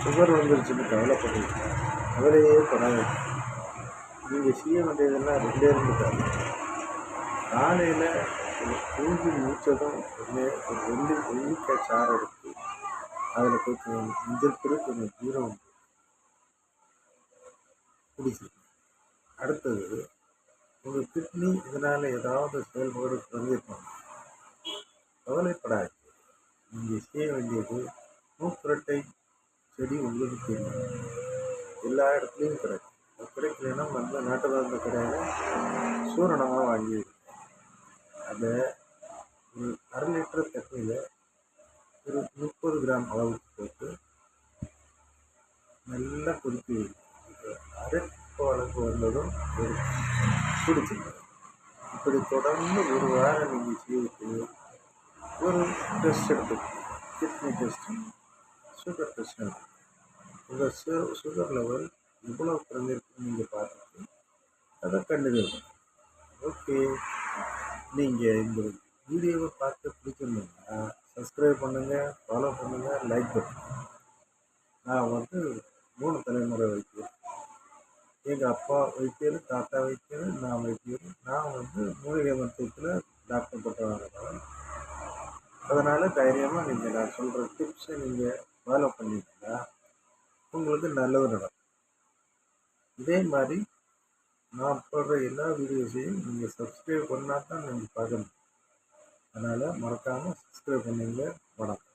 Sugar வந்துருச்சுன்னு கவலைப்படுறீங்க, கவலையே படாது. நீங்கள் செய்ய வேண்டியதெல்லாம் ரெண்டே ரெண்டு காரணம். காலையில் தூங்கி மூச்சதும் ஒரு வெள்ளிக்காய் சாறு எடுத்து அதில் கொஞ்சம் மஞ்சள் பொடி கொஞ்சம் ஜீரம் குடிச்சிருக்கேன். அடுத்தது, உங்கள் கிட்னி இதனால் ஏதாவது செயல்பாடு குறைஞ்சிருப்பாங்க, கவலைப்படாது. நீங்கள் செய்ய வேண்டியது, மூக்குரட்டை செடி உங்களுக்கு தெரியும், எல்லா இடத்துலையும் கிடைக்கும். அது கிடைக்கலன்னா நம்ம நாட்டு மருந்து கடையில் சூரணமாக வாங்கி அதை ஒரு 1/2 லிட்டர் தண்ணியில் ஒரு 30 கிராம் அளவுக்கு போட்டு நல்லா கொதிக்க வைக்கணும். அரைப்பு அளவுக்கு வந்ததும் ஒரு குடிச்சிங்க. இப்படி தொடர்ந்து ஒரு வாரம் நீங்கள் செய்துட்டு ஒரு டெஸ்ட் எடுத்துக்கணும். கிட்னி டெஸ்ட்டு, சுகர் டெஸ்ட் எடுத்துக்கணும். உங்கள் சுகர் லெவல் எவ்வளோ குறைஞ்சிருக்குன்னு நீங்கள் பார்த்துட்டு அதை கண்டினியூ பண்ணணும். ஓகே, நீங்கள் இந்த வீடியோவை பார்த்து பிடிச்சிருந்தீங்கன்னா சப்ஸ்கிரைப் பண்ணுங்கள், ஃபாலோ பண்ணுங்கள், லைக் பண்ணுங்கள். நான் 3 தலைமுறை வைத்தியர். எங்கள் அப்பா வைத்தியர், தாத்தா வைத்தியர், நான் வைத்தியர். நான் மூலிகை மருத்துவத்தில் டாக்டர் பட்டம் வாங்கினேன். அதனால் தைரியமாக நீங்கள் நான் சொல்கிற டிப்ஸை நீங்கள் ஃபாலோ பண்ணிட்டீங்கன்னா உங்களுக்கு நல்லது நடக்கும். இதே மாதிரி நான் போடுற எல்லா வீடியோஸையும் நீங்கள் சப்ஸ்கிரைப் பண்ணால் தான் நீங்கள் பார்க்கணும். அதனால் மறக்காமல் சப்ஸ்கிரைப் பண்ணுங்க. வணக்கம்.